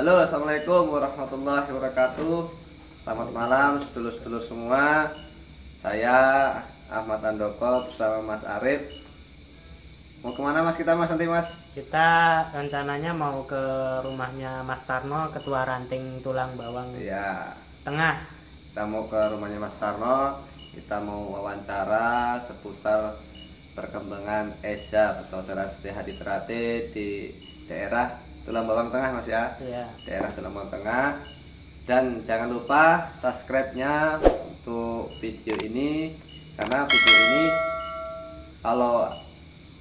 Halo, assalamualaikum warahmatullahi wabarakatuh. Selamat malam, sedulur-sedulur semua. Saya Ahmad Andoko bersama Mas Arif. Mau kemana Mas kita Mas nanti Mas? Kita rencananya mau ke rumahnya Mas Tarno, Ketua Ranting Tulang Bawang Iya. Tengah. Kita mau ke rumahnya Mas Tarno. Kita mau wawancara seputar perkembangan Eza bersaudara Siti Hadi Terate di daerah Tulang Bawang Tengah Mas ya. Iya. Daerah Tulang Bawang Tengah. Dan jangan lupa subscribe-nya untuk video ini, karena video ini kalau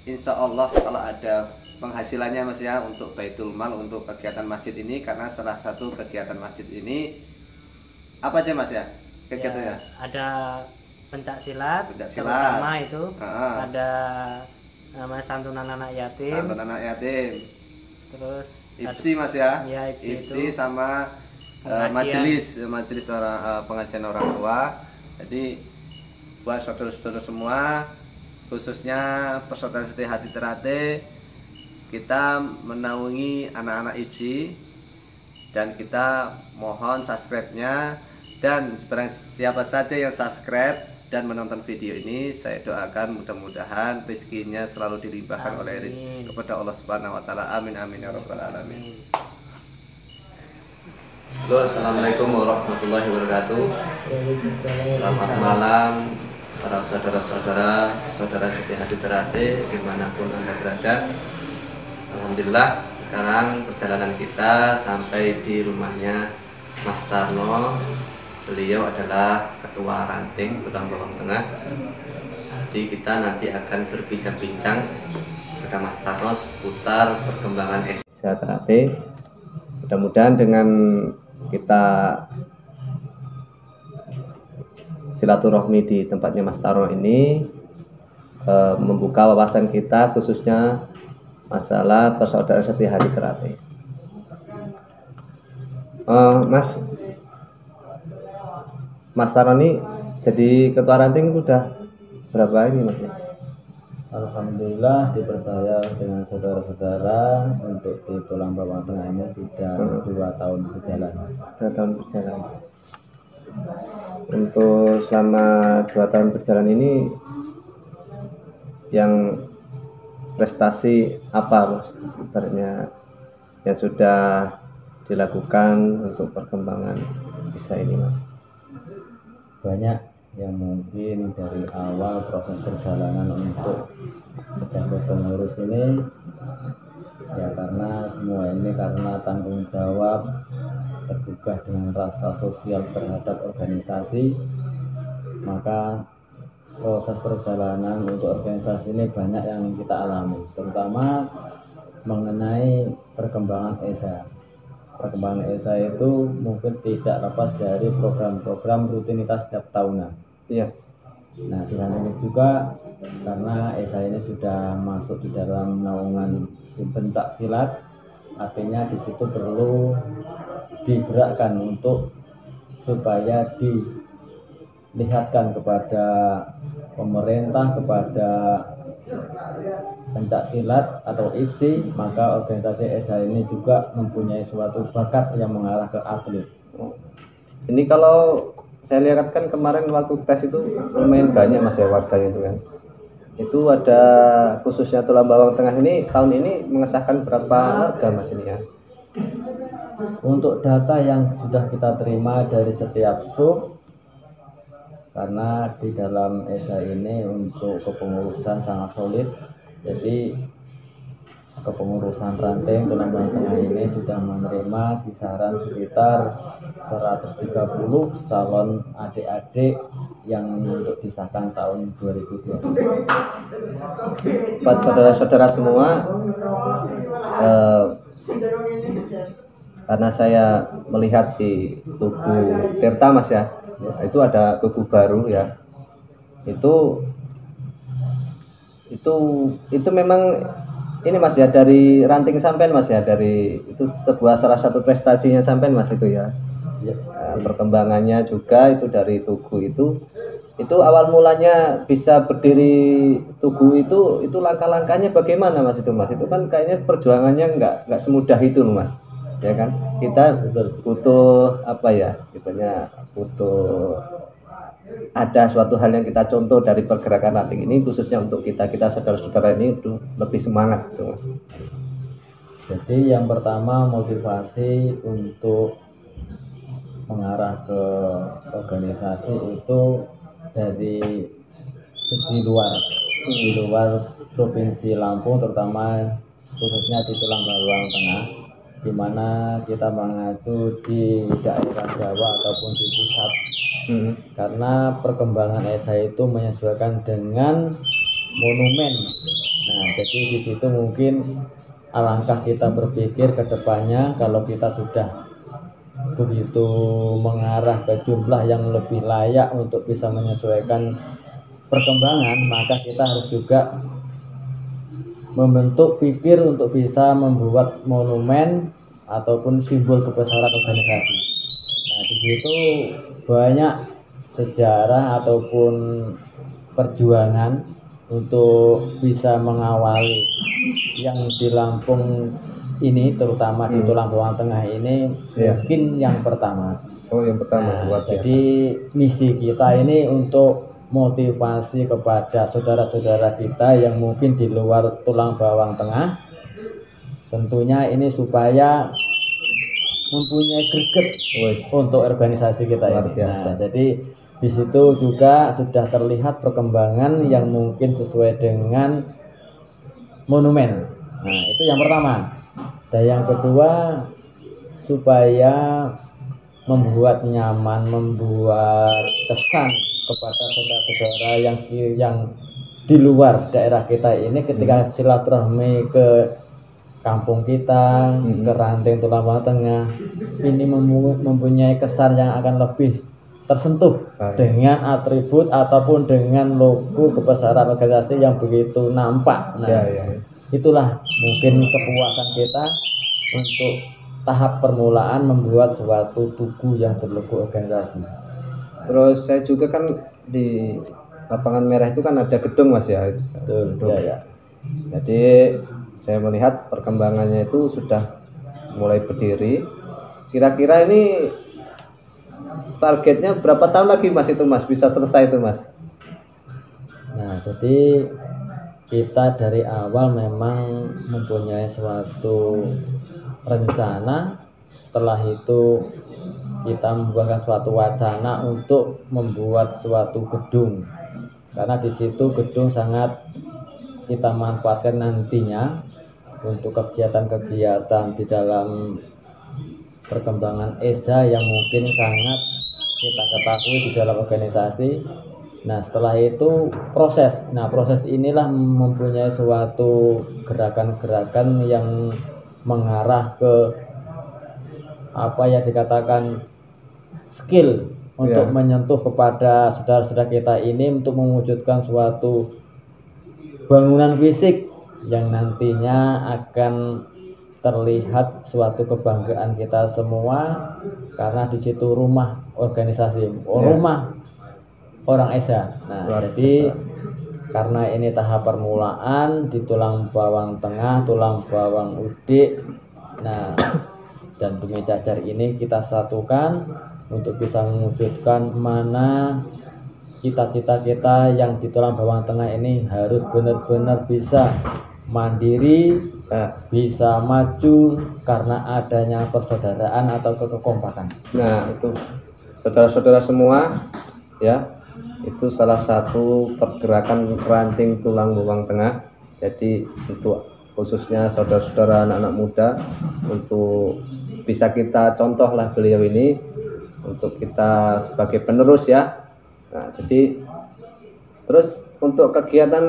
insya Allah kalau ada penghasilannya Mas ya untuk Baitul Mal, untuk kegiatan masjid ini, karena salah satu kegiatan masjid ini apa aja Mas ya kegiatannya? Ya, ada pencak silat, terutama itu ada namanya santunan anak yatim. Santunan anak yatim. Terus IPSI Mas ya. Ya, IPSI itu sama majelis orang pengajian orang tua. Jadi buat saudara-saudara semua, khususnya persaudaraan Siti Hadi Terate, kita menaungi anak-anak IPSI dan kita mohon subscribe-nya. Dan barang siapa saja yang subscribe dan menonton video ini, saya doakan mudah-mudahan rezekinya selalu dilimpahkan oleh kepada Allah Subhanahu wa taala. Amin amin ya rabbal alamin. Halo, assalamualaikum warahmatullahi wabarakatuh. Selamat malam para saudara-saudara, saudara Siti Hadi Terate dimanapun Anda berada. Alhamdulillah sekarang perjalanan kita sampai di rumahnya Mas Tarno. Beliau adalah Ketua Ranting Tulang Bawang Tengah. Jadi kita nanti akan berbincang-bincang pada Mas Tarno seputar perkembangan Eza Terate. Mudah-mudahan dengan kita silaturahmi di tempatnya Mas Tarno ini membuka wawasan kita khususnya masalah persaudaraan Siti Hadi Terate. Mas Tarno ini jadi ketua ranting itu udah berapa ini Mas? Alhamdulillah dipercaya dengan saudara-saudara untuk di Tulang Bawang Tengah ini sudah 2 tahun berjalan. 2 tahun berjalan. Untuk selama 2 tahun berjalan ini yang prestasi apa Mas? Ibaratnya yang sudah dilakukan untuk perkembangan Eza ini Mas? Banyak yang mungkin dari awal proses perjalanan untuk sebagai pengurus ini ya, karena semua ini karena tanggung jawab, tergugah dengan rasa sosial terhadap organisasi, maka proses perjalanan untuk organisasi ini banyak yang kita alami, terutama mengenai perkembangan Eza. Perkembangan Eza itu mungkin tidak lepas dari program-program rutinitas setiap tahunan. Iya. Nah, di samping itu juga karena Eza ini sudah masuk di dalam naungan pencak silat, artinya di situ perlu digerakkan untuk supaya dilihatkan kepada pemerintah, kepada pencak silat atau IPSI, maka organisasi Eza ini juga mempunyai suatu bakat yang mengarah ke atlet. Ini kalau saya lihat kan kemarin waktu tes itu lumayan banyak Mas ya warganya itu kan. Itu ada khususnya Tulang Bawang Tengah ini tahun ini mengesahkan berapa warga Mas ini ya? Untuk data yang sudah kita terima dari setiap sub, karena di dalam Eza ini untuk kepengurusan sangat solid. Jadi kepengurusan ranting Tulang Bawang Tengah ini sudah menerima kisaran sekitar 130 calon adik-adik yang untuk disahkan tahun 2020. Pas saudara-saudara semua, karena saya melihat di Tugu Tirta Mas ya, itu ada tugu baru ya. Itu memang ini Mas ya, dari ranting sampean Mas ya, dari itu salah satu prestasinya sampean Mas itu ya. Perkembangannya juga itu dari tugu itu awal mulanya bisa berdiri tugu itu langkah-langkahnya bagaimana Mas itu Mas? Itu kan kayaknya perjuangannya nggak semudah itu loh Mas, ya kan? kita butuh apa ya, butuh ada suatu hal yang kita contoh dari pergerakan ranting ini, khususnya untuk kita saudara-saudara ini untuk lebih semangat gitu, Mas. Jadi yang pertama motivasi untuk mengarah ke organisasi itu dari di luar provinsi Lampung, terutama khususnya di Tulang Bawang Tengah, di mana kita mengacu di daerah Jawa ataupun di pusat. Karena perkembangan ESA itu menyesuaikan dengan monumen. Nah, jadi di situ mungkin alangkah kita berpikir ke depannya, kalau kita sudah begitu mengarah ke jumlah yang lebih layak untuk bisa menyesuaikan perkembangan, maka kita harus juga membentuk pikir untuk bisa membuat monumen ataupun simbol kebesaran organisasi. Nah, di situ banyak sejarah ataupun perjuangan untuk bisa mengawali yang di Lampung ini, terutama di Tulang Bawang Tengah ini, mungkin yang pertama. Nah, jadi misi kita ini untuk motivasi kepada saudara-saudara kita yang mungkin di luar Tulang Bawang Tengah, tentunya ini supaya mempunyai greget untuk organisasi kita ini. Nah, jadi di situ juga sudah terlihat perkembangan yang mungkin sesuai dengan monumen. Nah, itu yang pertama. Dan yang kedua, supaya membuat nyaman, membuat kesan kepada saudara-saudara yang di luar daerah kita ini ketika silaturahmi ke kampung kita, ke ranting Tulang Bawang Tengah, ini mempunyai kesan yang akan lebih tersentuh dengan atribut ataupun dengan logo kebesaran organisasi yang begitu nampak. Nah, itulah mungkin kepuasan kita untuk tahap permulaan membuat suatu tugu yang berlogo organisasi. Terus saya juga kan di lapangan merah itu kan ada gedung, Mas ya. Betul, ya. Jadi saya melihat perkembangannya itu sudah mulai berdiri. Kira-kira ini targetnya berapa tahun lagi, Mas, itu, Mas, bisa selesai itu, Mas? Nah, jadi kita dari awal memang mempunyai suatu rencana. Setelah itu kita membuatkan suatu wacana untuk membuat suatu gedung, karena di situ gedung sangat kita manfaatkan nantinya untuk kegiatan-kegiatan di dalam perkembangan ESA yang mungkin sangat kita ketahui di dalam organisasi. Nah, setelah itu proses. Nah, proses inilah mempunyai suatu gerakan-gerakan yang mengarah ke apa ya dikatakan skill untuk menyentuh kepada saudara-saudara kita ini untuk mewujudkan suatu bangunan fisik yang nantinya akan terlihat suatu kebanggaan kita semua, karena di situ rumah organisasi, rumah orang ESA. Nah, jadi karena ini tahap permulaan di Tulang Bawang Tengah, Tulang Bawang Udik, nah dan Bumi Cacar ini kita satukan untuk bisa mewujudkan mana cita-cita kita yang di Tulang Bawang Tengah ini harus benar-benar bisa mandiri, bisa maju karena adanya persaudaraan atau kekompakan. Nah, itu saudara-saudara semua ya, itu salah satu pergerakan ranting Tulang Bawang Tengah. Jadi untuk khususnya saudara-saudara anak-anak muda, untuk bisa kita contohlah beliau ini untuk kita sebagai penerus ya. Nah, jadi terus untuk kegiatan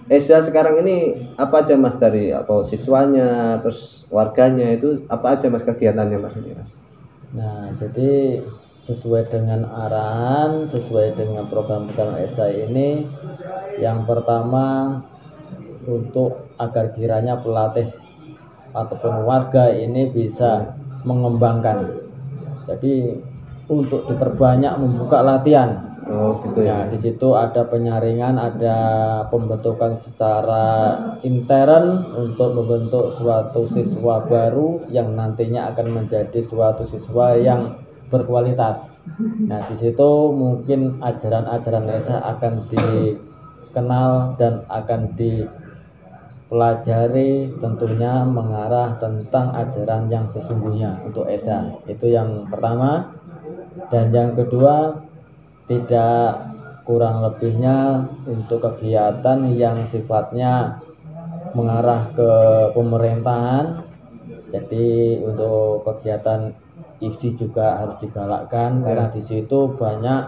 ESA sekarang ini apa aja, Mas, dari apa siswanya terus warganya itu apa aja, Mas, kegiatannya, Mas? Nah, jadi sesuai dengan arahan, sesuai dengan program-program ESA ini, yang pertama untuk agar kiranya pelatih ataupun warga ini bisa mengembangkan. Jadi untuk diperbanyak membuka latihan. Oh gitu ya. Di situ ada penyaringan, ada pembentukan secara intern untuk membentuk suatu siswa baru yang nantinya akan menjadi suatu siswa yang berkualitas. Nah, di situ mungkin ajaran-ajaran ESA akan dikenal dan akan dipelajari, tentunya mengarah tentang ajaran yang sesungguhnya untuk ESA. Itu yang pertama. Dan yang kedua, tidak kurang lebihnya untuk kegiatan yang sifatnya mengarah ke pemerintahan. Jadi untuk kegiatan IPSI juga harus digalakkan, karena di situ banyak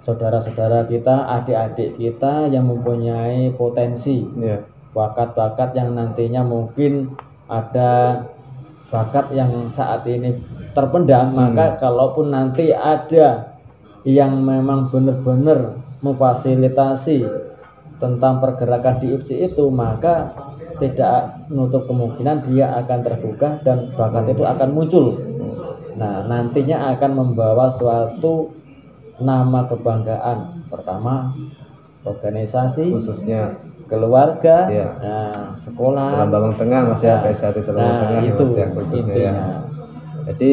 saudara-saudara kita, adik-adik kita yang mempunyai potensi, bakat-bakat yang nantinya mungkin ada bakat yang saat ini terpendam. Maka kalaupun nanti ada yang memang benar-benar memfasilitasi tentang pergerakan di IPSI itu, maka tidak menutup kemungkinan dia akan tergugah dan bakat itu akan muncul. Nah, nantinya akan membawa suatu nama kebanggaan, pertama organisasi, khususnya keluarga, nah, sekolah, Tulungagung Tengah, Mas ya, PSAT Tulungagung Tengah itu ya, khususnya ya. Jadi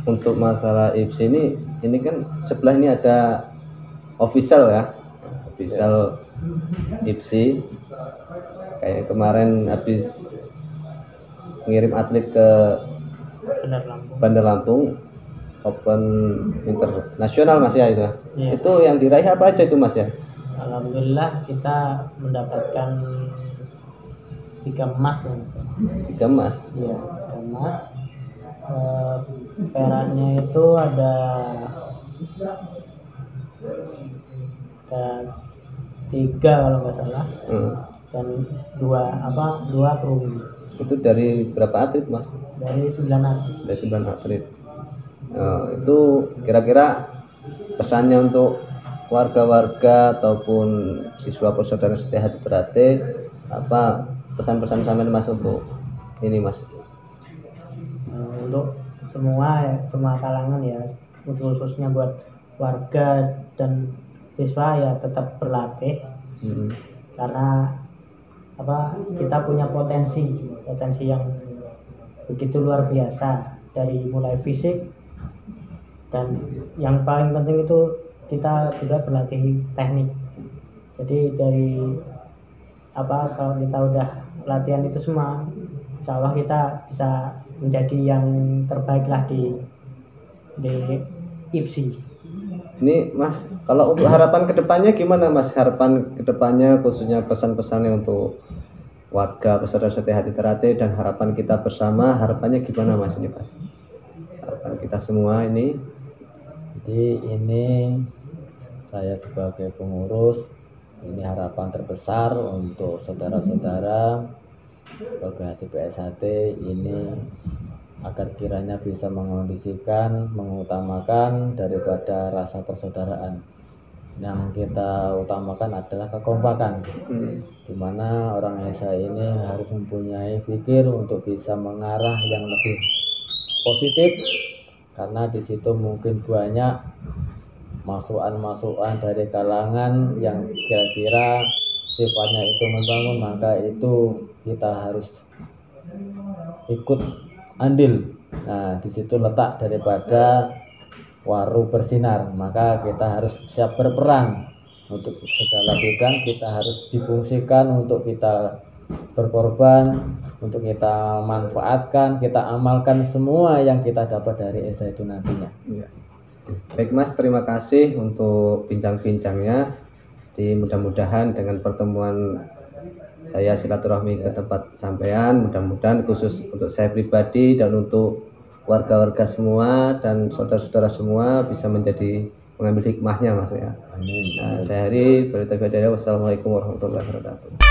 untuk masalah IPSI ini kan sebelah ini ada official ya, official IPSI. Kayak kemarin habis ngirim atlet ke Bandar Lampung Open Internasional, Mas ya itu. Ya. Itu yang diraih apa aja itu, Mas ya? Alhamdulillah kita mendapatkan 3 emas ya. 3 emas? Iya, 3 emas. Peraknya itu ada 3 kalau nggak salah, dan 2 perunggu. Itu dari berapa atlet, Mas? Dari 9 atlet. Dari 9 atlet. Itu kira-kira pesannya untuk warga-warga ataupun siswa persaudaraan setia hati berate, apa pesan-pesan sampean, Mas, untuk ini, Mas? Untuk semua kalangan ya, khususnya buat warga dan siswa ya, tetap berlatih. Karena kita punya potensi yang begitu luar biasa, dari mulai fisik, dan yang paling penting itu kita juga berlatih teknik. Jadi dari kalau kita udah latihan itu semua, insya Allah kita bisa menjadi yang terbaik lah di IPSI. Ini, Mas, kalau untuk harapan kedepannya gimana, Mas? Harapan kedepannya khususnya pesan-pesannya untuk warga peserta setia hati terate dan harapan kita bersama, harapannya gimana, Mas, ini, Mas? Harapan kita semua ini. Jadi ini saya sebagai pengurus, ini harapan terbesar untuk saudara-saudara organisasi PSHT ini, agar kiranya bisa mengondisikan, mengutamakan daripada rasa persaudaraan. Yang kita utamakan adalah kekompakan, dimana orang Indonesia ini harus mempunyai pikir untuk bisa mengarah yang lebih positif, karena di situ mungkin banyak masukan-masukan dari kalangan yang kira-kira sifatnya itu membangun, maka itu kita harus ikut andil. Nah, di situ letak daripada waru bersinar, maka kita harus siap berperan untuk segala bidang. Kita harus difungsikan untuk kita berkorban, untuk kita manfaatkan, kita amalkan semua yang kita dapat dari ESA itu nantinya. Baik, Mas, terima kasih untuk bincang-bincangnya. Mudah-mudahan dengan pertemuan saya silaturahmi ke tempat sampean, mudah-mudahan khusus untuk saya pribadi dan untuk warga-warga semua dan saudara-saudara semua bisa mengambil hikmahnya, Mas ya. Amin. Nah, saya Hari, wassalamualaikum warahmatullahi wabarakatuh.